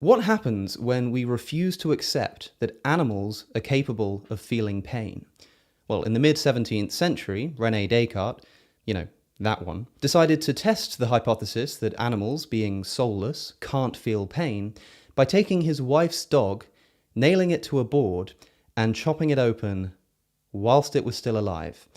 What happens when we refuse to accept that animals are capable of feeling pain? Well, in the mid-17th century, René Descartes, that one, decided to test the hypothesis that animals, being soulless, can't feel pain by taking his wife's dog, nailing it to a board, and chopping it open whilst it was still alive.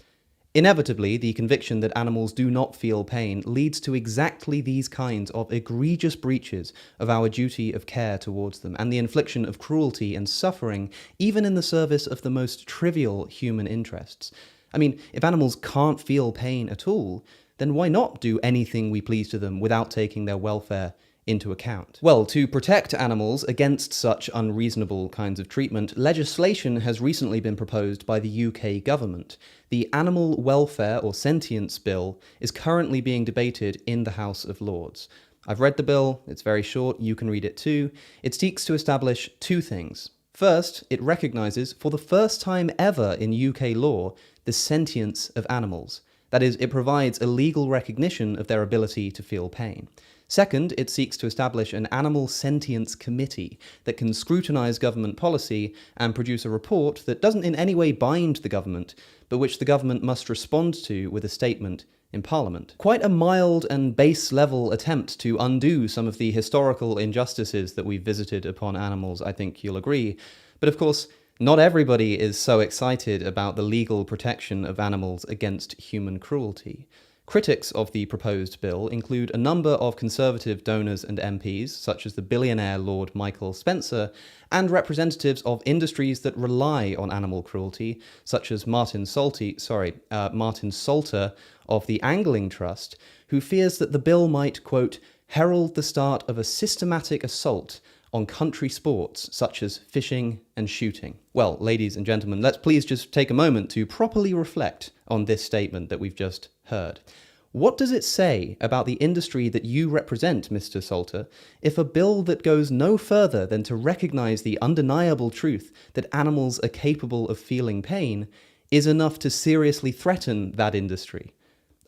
Inevitably, the conviction that animals do not feel pain leads to exactly these kinds of egregious breaches of our duty of care towards them, and the infliction of cruelty and suffering, even in the service of the most trivial human interests. I mean, if animals can't feel pain at all, then why not do anything we please to them without taking their welfare into account? Well, to protect animals against such unreasonable kinds of treatment, legislation has recently been proposed by the UK government. The Animal Welfare or Sentience Bill is currently being debated in the House of Lords. I've read the bill, it's very short, you can read it too. It seeks to establish two things. First, it recognises, for the first time ever in UK law, the sentience of animals. That is, it provides a legal recognition of their ability to feel pain. Second, it seeks to establish an animal sentience committee that can scrutinise government policy and produce a report that doesn't in any way bind the government, but which the government must respond to with a statement in Parliament. Quite a mild and base-level attempt to undo some of the historical injustices that we've visited upon animals, I think you'll agree. But of course, not everybody is so excited about the legal protection of animals against human cruelty. Critics of the proposed bill include a number of Conservative donors and MPs, such as the billionaire Lord Michael Spencer, and representatives of industries that rely on animal cruelty, such as Martin Salter of the Angling Trust, who fears that the bill might, quote, herald the start of a systematic assault on country sports such as fishing and shooting. Well, ladies and gentlemen, let's please just take a moment to properly reflect on this statement that we've just heard. What does it say about the industry that you represent, Mr. Salter, if a bill that goes no further than to recognise the undeniable truth that animals are capable of feeling pain is enough to seriously threaten that industry?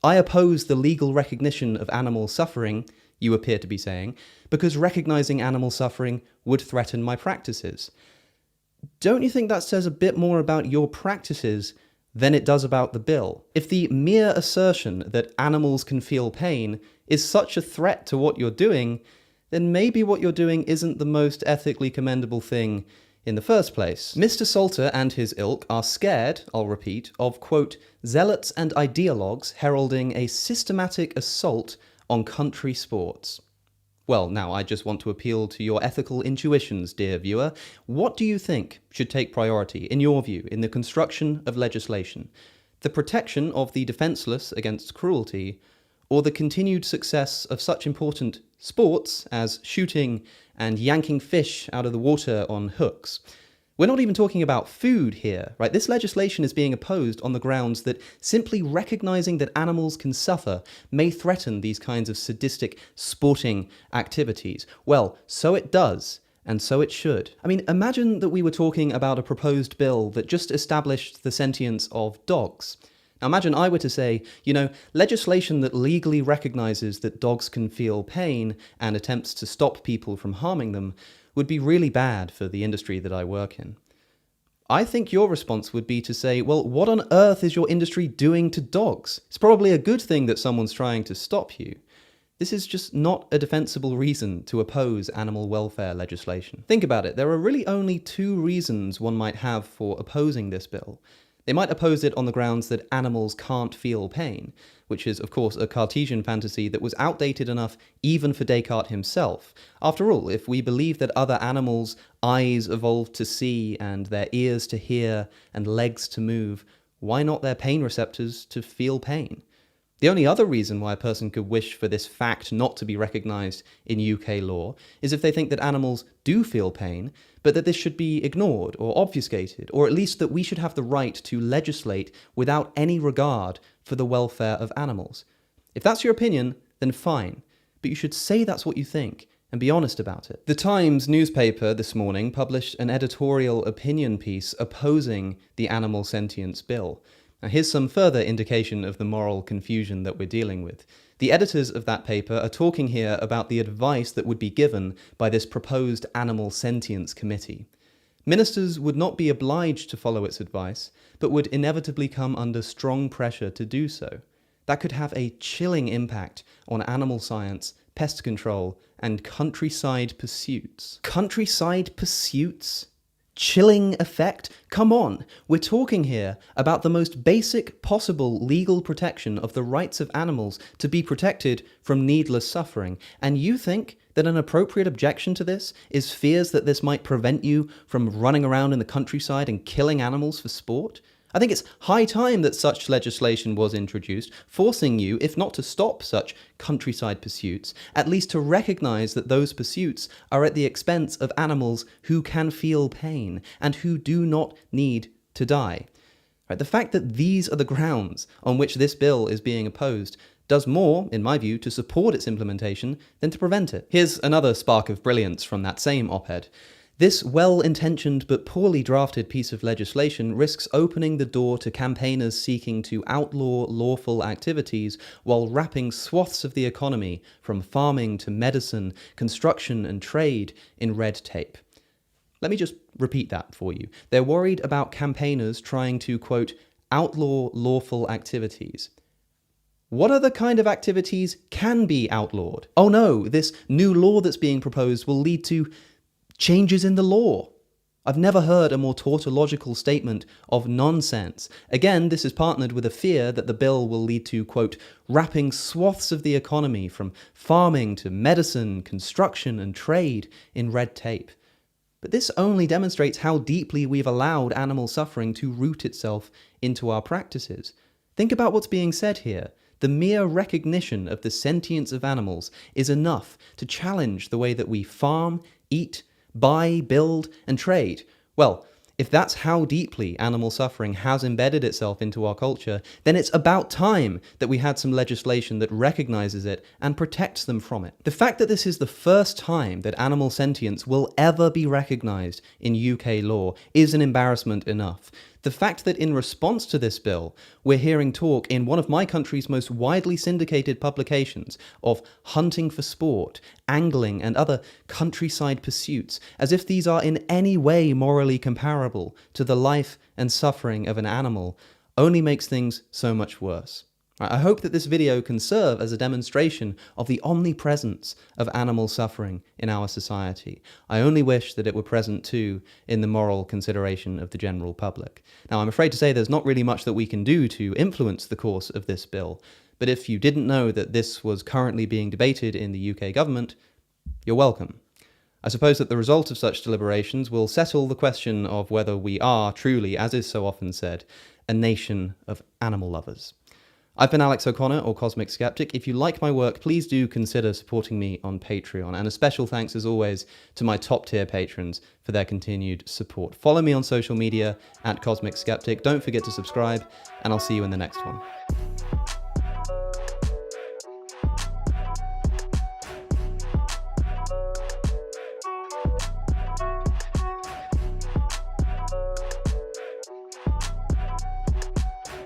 I oppose the legal recognition of animal suffering, you appear to be saying, because recognising animal suffering would threaten my practices. Don't you think that says a bit more about your practices than it does about the bill? If the mere assertion that animals can feel pain is such a threat to what you're doing, then maybe what you're doing isn't the most ethically commendable thing in the first place. Mr. Salter and his ilk are scared, I'll repeat, of, quote, zealots and ideologues heralding a systematic assault on country sports. Well, now I just want to appeal to your ethical intuitions, dear viewer. What do you think should take priority, in your view, in the construction of legislation? The protection of the defenceless against cruelty, or the continued success of such important sports as shooting and yanking fish out of the water on hooks? We're not even talking about food here, right? This legislation is being opposed on the grounds that simply recognizing that animals can suffer may threaten these kinds of sadistic sporting activities. Well, so it does, and so it should. I mean, imagine that we were talking about a proposed bill that just established the sentience of dogs. Now imagine I were to say, legislation that legally recognizes that dogs can feel pain and attempts to stop people from harming them would be really bad for the industry that I work in. I think your response would be to say, well, what on earth is your industry doing to dogs? It's probably a good thing that someone's trying to stop you. This is just not a defensible reason to oppose animal welfare legislation. Think about it, there are really only two reasons one might have for opposing this bill. They might oppose it on the grounds that animals can't feel pain, which is, of course, a Cartesian fantasy that was outdated enough even for Descartes himself. After all, if we believe that other animals' eyes evolved to see and their ears to hear and legs to move, why not their pain receptors to feel pain? The only other reason why a person could wish for this fact not to be recognised in UK law is if they think that animals do feel pain, but that this should be ignored or obfuscated, or at least that we should have the right to legislate without any regard for the welfare of animals. If that's your opinion, then fine, but you should say that's what you think and be honest about it. The Times newspaper this morning published an editorial opinion piece opposing the Animal Sentience Bill. Now here's some further indication of the moral confusion that we're dealing with. The editors of that paper are talking here about the advice that would be given by this proposed Animal Sentience Committee. Ministers would not be obliged to follow its advice, but would inevitably come under strong pressure to do so. That could have a chilling impact on animal science, pest control, and countryside pursuits. Countryside pursuits? Chilling effect? Come on, we're talking here about the most basic possible legal protection of the rights of animals to be protected from needless suffering, and you think that an appropriate objection to this is fears that this might prevent you from running around in the countryside and killing animals for sport? I think it's high time that such legislation was introduced, forcing you, if not to stop such countryside pursuits, at least to recognize that those pursuits are at the expense of animals who can feel pain and who do not need to die. Right? The fact that these are the grounds on which this bill is being opposed does more, in my view, to support its implementation than to prevent it. Here's another spark of brilliance from that same op-ed. This well-intentioned but poorly drafted piece of legislation risks opening the door to campaigners seeking to outlaw lawful activities while wrapping swaths of the economy, from farming to medicine, construction and trade, in red tape. Let me just repeat that for you. They're worried about campaigners trying to, quote, outlaw lawful activities. What other kind of activities can be outlawed? Oh no, this new law that's being proposed will lead to changes in the law. I've never heard a more tautological statement of nonsense. Again, this is partnered with a fear that the bill will lead to, quote, wrapping swaths of the economy, from farming to medicine, construction and trade, in red tape. But this only demonstrates how deeply we've allowed animal suffering to root itself into our practices. Think about what's being said here. The mere recognition of the sentience of animals is enough to challenge the way that we farm, eat, buy, build, and trade. Well, if that's how deeply animal suffering has embedded itself into our culture, then it's about time that we had some legislation that recognizes it and protects them from it. The fact that this is the first time that animal sentience will ever be recognized in UK law is an embarrassment enough. The fact that in response to this bill, we're hearing talk in one of my country's most widely syndicated publications of hunting for sport, angling, and other countryside pursuits, as if these are in any way morally comparable to the life and suffering of an animal, only makes things so much worse. I hope that this video can serve as a demonstration of the omnipresence of animal suffering in our society. I only wish that it were present too in the moral consideration of the general public. Now, I'm afraid to say there's not really much that we can do to influence the course of this bill, but if you didn't know that this was currently being debated in the UK government, you're welcome. I suppose that the result of such deliberations will settle the question of whether we are truly, as is so often said, a nation of animal lovers. I've been Alex O'Connor, or Cosmic Skeptic. If you like my work, please do consider supporting me on Patreon. And a special thanks, as always, to my top-tier patrons for their continued support. Follow me on social media at Cosmic Skeptic. Don't forget to subscribe, and I'll see you in the next one.